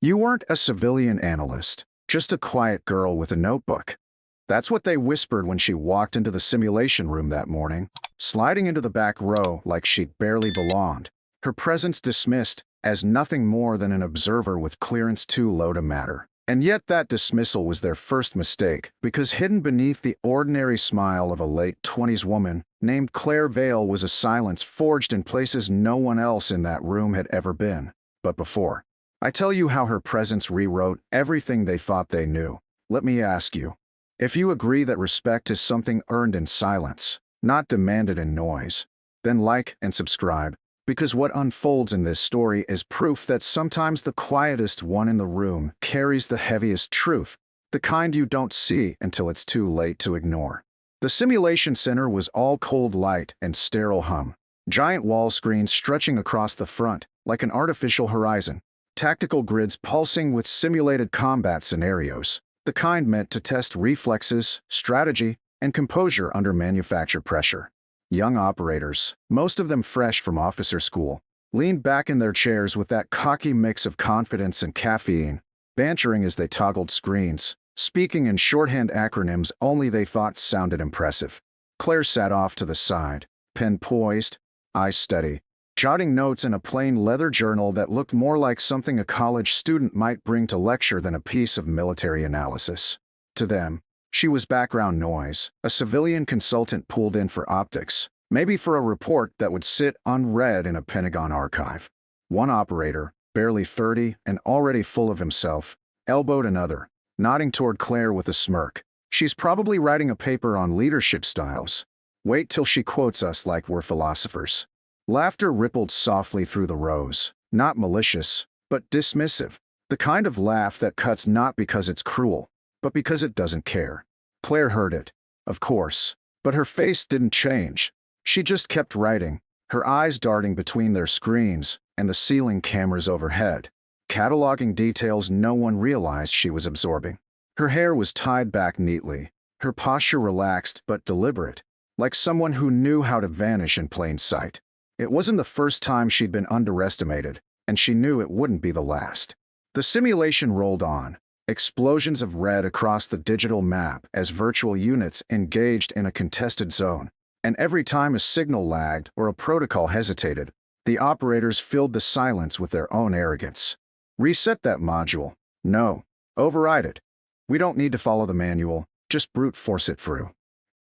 You weren't a civilian analyst, just a quiet girl with a notebook. That's what they whispered when she walked into the simulation room that morning, sliding into the back row like she'd barely belonged, her presence dismissed as nothing more than an observer with clearance too low to matter. And yet that dismissal was their first mistake, because hidden beneath the ordinary smile of a late-20s woman named Claire Vale was a silence forged in places no one else in that room had ever been. But before I tell you how her presence rewrote everything they thought they knew, let me ask you, if you agree that respect is something earned in silence, not demanded in noise, then like and subscribe, because what unfolds in this story is proof that sometimes the quietest one in the room carries the heaviest truth, the kind you don't see until it's too late to ignore. The simulation center was all cold light and sterile hum, giant wall screens stretching across the front like an artificial horizon, tactical grids pulsing with simulated combat scenarios, the kind meant to test reflexes, strategy, and composure under manufactured pressure. Young operators, most of them fresh from officer school, leaned back in their chairs with that cocky mix of confidence and caffeine, bantering as they toggled screens, speaking in shorthand acronyms only they thought sounded impressive. Claire sat off to the side, pen poised, eyes steady, jotting notes in a plain leather journal that looked more like something a college student might bring to lecture than a piece of military analysis. To them, she was background noise, a civilian consultant pulled in for optics, maybe for a report that would sit unread in a Pentagon archive. One operator, barely 30 and already full of himself, elbowed another, nodding toward Claire with a smirk. She's probably writing a paper on leadership styles. Wait till she quotes us like we're philosophers. Laughter rippled softly through the rows, not malicious, but dismissive, the kind of laugh that cuts not because it's cruel, but because it doesn't care. Claire heard it, of course, but her face didn't change. She just kept writing, her eyes darting between their screens and the ceiling cameras overhead, cataloging details no one realized she was absorbing. Her hair was tied back neatly, her posture relaxed but deliberate, like someone who knew how to vanish in plain sight. It wasn't the first time she'd been underestimated, and she knew it wouldn't be the last. The simulation rolled on, explosions of red across the digital map as virtual units engaged in a contested zone, and every time a signal lagged or a protocol hesitated, the operators filled the silence with their own arrogance. Reset that module. No. Override it. We don't need to follow the manual, just brute force it through.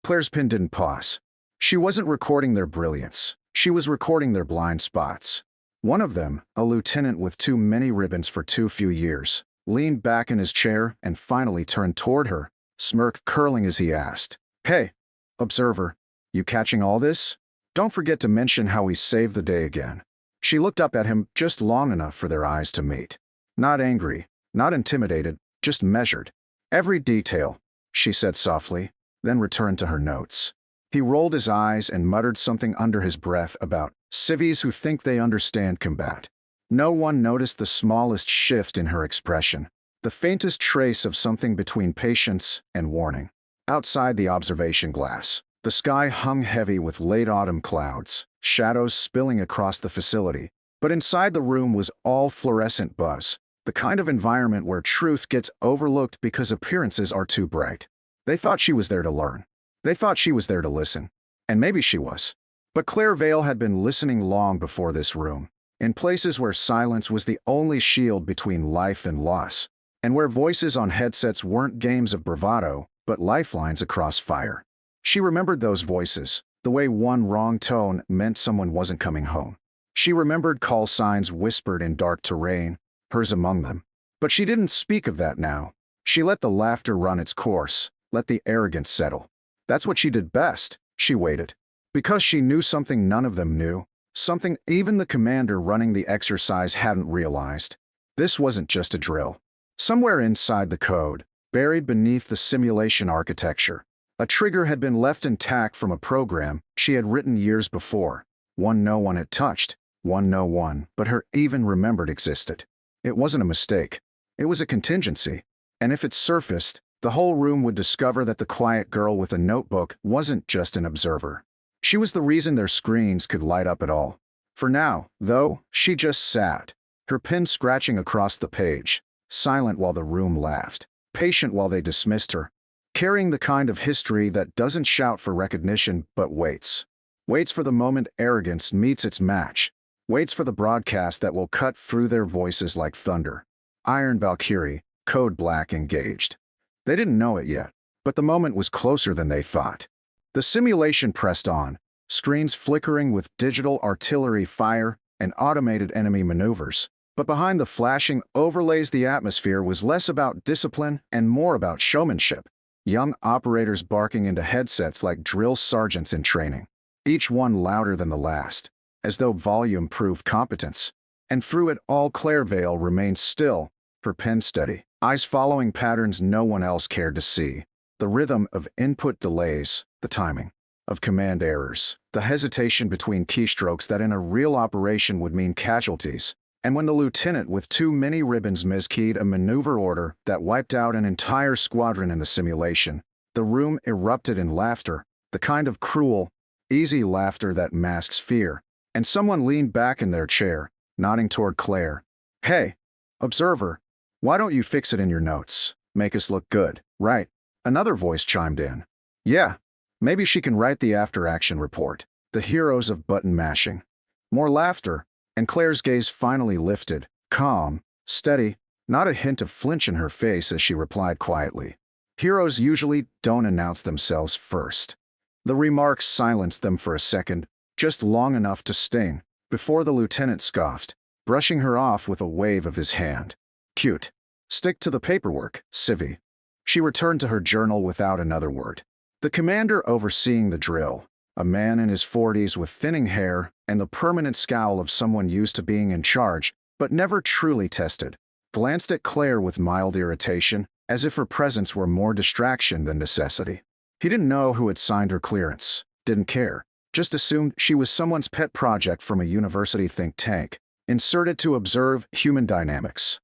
Claire's pen didn't pause. She wasn't recording their brilliance. She was recording their blind spots. One of them, a lieutenant with too many ribbons for too few years, leaned back in his chair and finally turned toward her, smirk curling as he asked, "Hey, observer, you catching all this? Don't forget to mention how we saved the day again." She looked up at him just long enough for their eyes to meet. Not angry, not intimidated, just measured. "Every detail," she said softly, then returned to her notes. He rolled his eyes and muttered something under his breath about civvies who think they understand combat. No one noticed the smallest shift in her expression, the faintest trace of something between patience and warning. Outside the observation glass, the sky hung heavy with late autumn clouds, shadows spilling across the facility, but inside the room was all fluorescent buzz, the kind of environment where truth gets overlooked because appearances are too bright. They thought she was there to learn. They thought she was there to listen. And maybe she was. But Claire Vale had been listening long before this room, in places where silence was the only shield between life and loss, and where voices on headsets weren't games of bravado, but lifelines across fire. She remembered those voices, the way one wrong tone meant someone wasn't coming home. She remembered call signs whispered in dark terrain, hers among them. But she didn't speak of that now. She let the laughter run its course, let the arrogance settle. That's what she did best. She waited. Because she knew something none of them knew, something even the commander running the exercise hadn't realized. This wasn't just a drill. Somewhere inside the code, buried beneath the simulation architecture, a trigger had been left intact from a program she had written years before, one no one had touched, one no one but her even remembered existed. It wasn't a mistake. It was a contingency. And if it surfaced, the whole room would discover that the quiet girl with a notebook wasn't just an observer. She was the reason their screens could light up at all. For now, though, she just sat, her pen scratching across the page, silent while the room laughed, patient while they dismissed her, carrying the kind of history that doesn't shout for recognition but waits. Waits for the moment arrogance meets its match. Waits for the broadcast that will cut through their voices like thunder. Iron Valkyrie, code black engaged. They didn't know it yet, but the moment was closer than they thought. The simulation pressed on, screens flickering with digital artillery fire and automated enemy maneuvers. But behind the flashing overlays, the atmosphere was less about discipline and more about showmanship. Young operators barking into headsets like drill sergeants in training, each one louder than the last, as though volume proved competence. And through it all, Claire Vale remained still, her pen steady, eyes following patterns no one else cared to see. The rhythm of input delays, the timing of command errors, the hesitation between keystrokes that in a real operation would mean casualties. And when the lieutenant with too many ribbons miskeyed a maneuver order that wiped out an entire squadron in the simulation, the room erupted in laughter, the kind of cruel, easy laughter that masks fear. And someone leaned back in their chair, nodding toward Claire. "Hey, observer, why don't you fix it in your notes? Make us look good, right?" Another voice chimed in. "Yeah, maybe she can write the after-action report. The heroes of button mashing." More laughter, and Claire's gaze finally lifted, calm, steady, not a hint of flinch in her face as she replied quietly. "Heroes usually don't announce themselves first." The remarks silenced them for a second, just long enough to sting, before the lieutenant scoffed, brushing her off with a wave of his hand. "Cute. Stick to the paperwork, civvy." She returned to her journal without another word. The commander overseeing the drill, a man in his 40s with thinning hair and the permanent scowl of someone used to being in charge, but never truly tested, glanced at Claire with mild irritation, as if her presence were more distraction than necessity. He didn't know who had signed her clearance, didn't care, just assumed she was someone's pet project from a university think tank, inserted to observe human dynamics.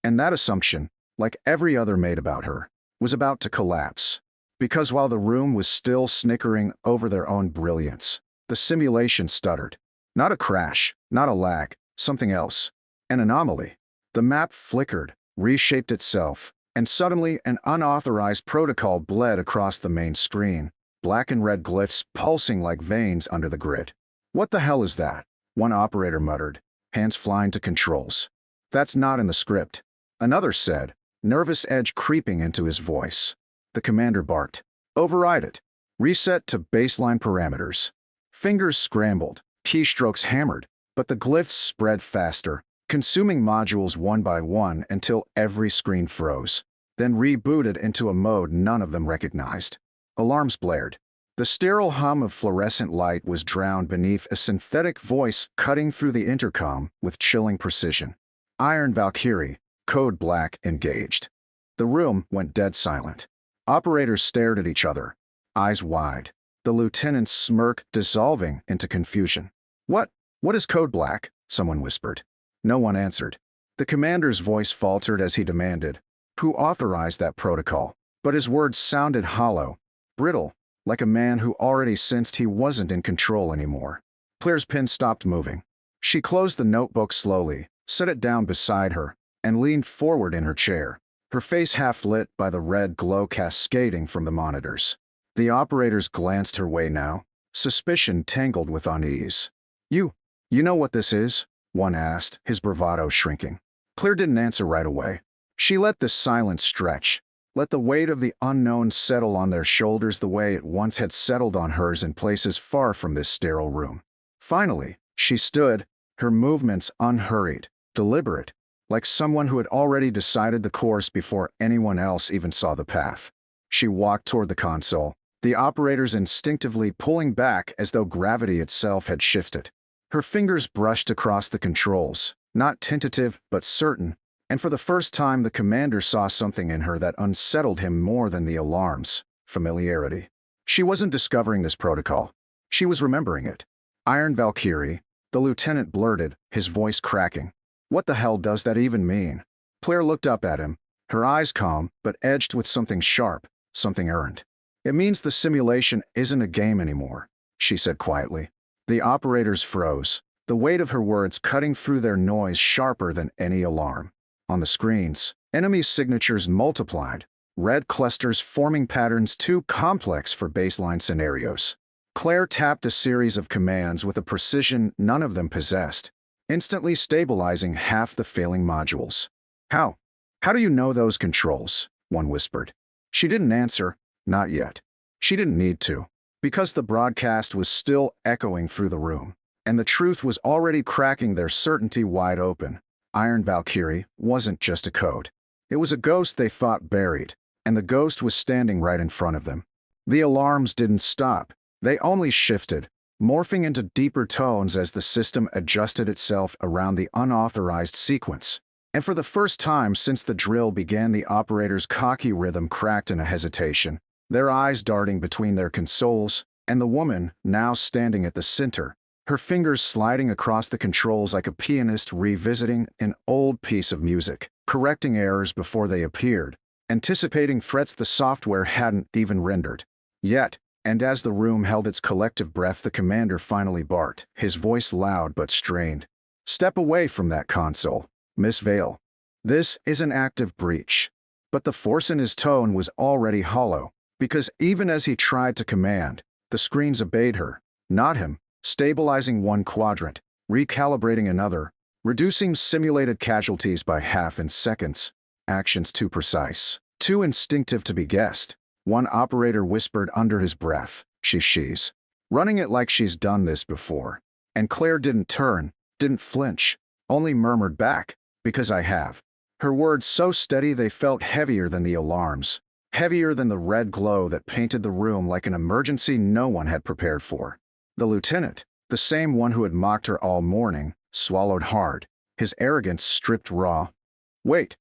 And that assumption, like every other made about her, was about to collapse. Because while the room was still snickering over their own brilliance, the simulation stuttered. Not a crash, not a lag, something else. An anomaly. The map flickered, reshaped itself, and suddenly an unauthorized protocol bled across the main screen, black and red glyphs pulsing like veins under the grid. "What the hell is that?" one operator muttered, hands flying to controls. "That's not in the script," another said, nervous edge creeping into his voice. The commander barked. "Override it. Reset to baseline parameters." Fingers scrambled, keystrokes hammered, but the glyphs spread faster, consuming modules one by one until every screen froze, then rebooted into a mode none of them recognized. Alarms blared. The sterile hum of fluorescent light was drowned beneath a synthetic voice cutting through the intercom with chilling precision. "Iron Valkyrie, code black engaged." The room went dead silent. Operators stared at each other, eyes wide, the lieutenant's smirk dissolving into confusion. What is code black?" someone whispered. No one answered. The commander's voice faltered as he demanded, "Who authorized that protocol?" But his words sounded hollow, brittle, like a man who already sensed he wasn't in control anymore. Claire's pen stopped moving. She closed the notebook slowly, set it down beside her, and leaned forward in her chair, her face half lit by the red glow cascading from the monitors. The operators glanced her way now, suspicion tangled with unease. You know what this is?" one asked, his bravado shrinking. Claire didn't answer right away. She let the silence stretch, let the weight of the unknown settle on their shoulders the way it once had settled on hers in places far from this sterile room. Finally, she stood, her movements unhurried, deliberate, like someone who had already decided the course before anyone else even saw the path. She walked toward the console, the operators instinctively pulling back as though gravity itself had shifted. Her fingers brushed across the controls, not tentative but certain, and for the first time the commander saw something in her that unsettled him more than the alarms: familiarity. She wasn't discovering this protocol. She was remembering it. "Iron Valkyrie," the lieutenant blurted, his voice cracking. "What the hell does that even mean?" Claire looked up at him, her eyes calm but edged with something sharp, something earned. "It means the simulation isn't a game anymore," she said quietly. The operators froze, the weight of her words cutting through their noise sharper than any alarm. On the screens, enemy signatures multiplied, red clusters forming patterns too complex for baseline scenarios. Claire tapped a series of commands with a precision none of them possessed, instantly stabilizing half the failing modules. How? How do you know those controls? One whispered. She didn't answer, not yet. She didn't need to, because the broadcast was still echoing through the room, and the truth was already cracking their certainty wide open. Iron Valkyrie wasn't just a code. It was a ghost they thought buried, and the ghost was standing right in front of them. The alarms didn't stop. They only shifted, morphing into deeper tones as the system adjusted itself around the unauthorized sequence. And for the first time since the drill began, the operator's cocky rhythm cracked in a hesitation, their eyes darting between their consoles, and the woman, now standing at the center, her fingers sliding across the controls like a pianist revisiting an old piece of music, correcting errors before they appeared, anticipating threats the software hadn't even rendered. Yet, and as the room held its collective breath, the commander finally barked, his voice loud but strained. "Step away from that console, Miss Vale. This is an active breach." But the force in his tone was already hollow, because even as he tried to command, the screens obeyed her, not him, stabilizing one quadrant, recalibrating another, reducing simulated casualties by half in seconds. Actions too precise, too instinctive to be guessed. One operator whispered under his breath, she's running it like she's done this before." And Claire didn't turn, didn't flinch, only murmured back, "Because I have." Her words so steady they felt heavier than the alarms, heavier than the red glow that painted the room like an emergency no one had prepared for. The lieutenant, the same one who had mocked her all morning, swallowed hard, his arrogance stripped raw. "Wait,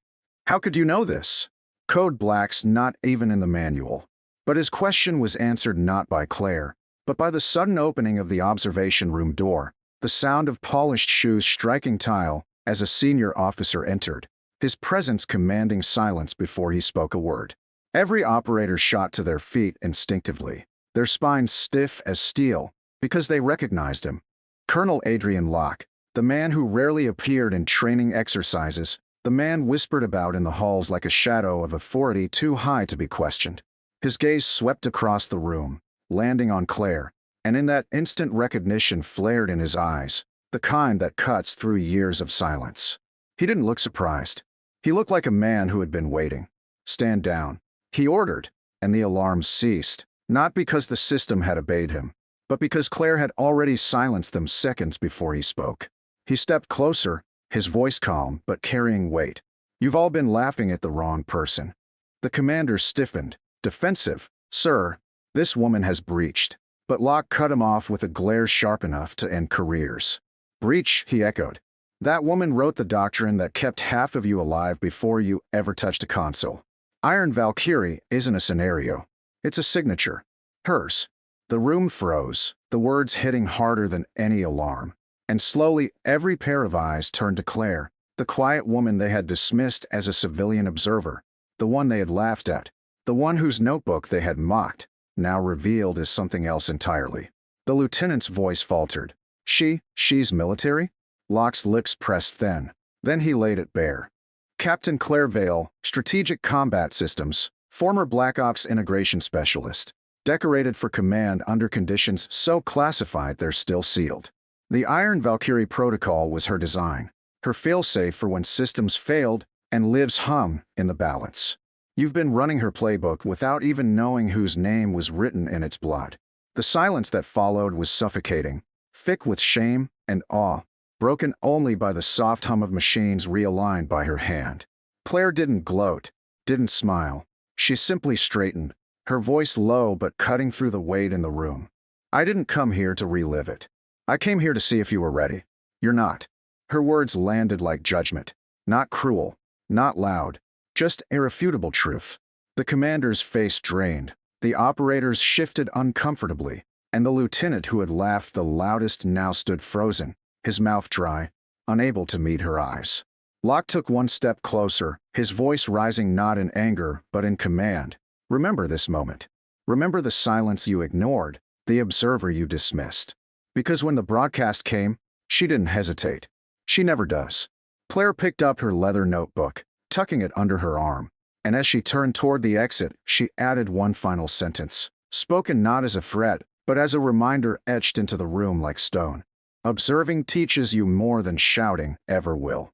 how could you know this? Code Black's not even in the manual." But his question was answered not by Claire, but by the sudden opening of the observation room door, the sound of polished shoes striking tile as a senior officer entered, his presence commanding silence before he spoke a word. Every operator shot to their feet instinctively, their spines stiff as steel, because they recognized him. Colonel Adrian Locke, the man who rarely appeared in training exercises, the man whispered about in the halls like a shadow of authority too high to be questioned. His gaze swept across the room, landing on Claire, and in that instant recognition flared in his eyes, the kind that cuts through years of silence. He didn't look surprised. He looked like a man who had been waiting. "Stand down," he ordered, and the alarms ceased, not because the system had obeyed him, but because Claire had already silenced them seconds before he spoke. He stepped closer, his voice calm but carrying weight. "You've all been laughing at the wrong person." The commander stiffened, defensive. "Sir, this woman has breached." But Locke cut him off with a glare sharp enough to end careers. "Breach," he echoed. "That woman wrote the doctrine that kept half of you alive before you ever touched a console. Iron Valkyrie isn't a scenario. It's a signature. Hers." The room froze, the words hitting harder than any alarm. And slowly, every pair of eyes turned to Claire, the quiet woman they had dismissed as a civilian observer, the one they had laughed at, the one whose notebook they had mocked, now revealed as something else entirely. The lieutenant's voice faltered. She's military?" Locke's lips pressed thin. Then he laid it bare. "Captain Claire Vale, Strategic Combat Systems, former Black Ops integration specialist, decorated for command under conditions so classified they're still sealed. The Iron Valkyrie protocol was her design, her failsafe for when systems failed, and lives hung in the balance. You've been running her playbook without even knowing whose name was written in its blood." The silence that followed was suffocating, thick with shame and awe, broken only by the soft hum of machines realigned by her hand. Claire didn't gloat, didn't smile. She simply straightened, her voice low but cutting through the weight in the room. "I didn't come here to relive it. I came here to see if you were ready. You're not." Her words landed like judgment, not cruel, not loud, just irrefutable truth. The commander's face drained, the operators shifted uncomfortably, and the lieutenant who had laughed the loudest now stood frozen, his mouth dry, unable to meet her eyes. Locke took one step closer, his voice rising not in anger but in command. "Remember this moment. Remember the silence you ignored, the observer you dismissed. Because when the broadcast came, She didn't hesitate. She never does. Claire picked up her leather notebook, tucking it under her arm, and as she turned toward the exit, she added one final sentence, spoken not as a threat, but as a reminder etched into the room like stone. Observing teaches you more than shouting ever will.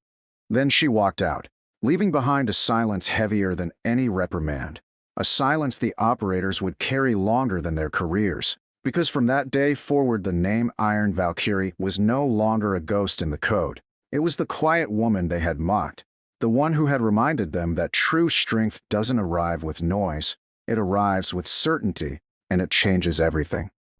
Then she walked out, leaving behind a silence heavier than any reprimand, a silence the operators would carry longer than their careers, because from that day forward the name Iron Valkyrie was no longer a ghost in the code. It was the quiet woman they had mocked, the one who had reminded them that true strength doesn't arrive with noise, it arrives with certainty, and it changes everything.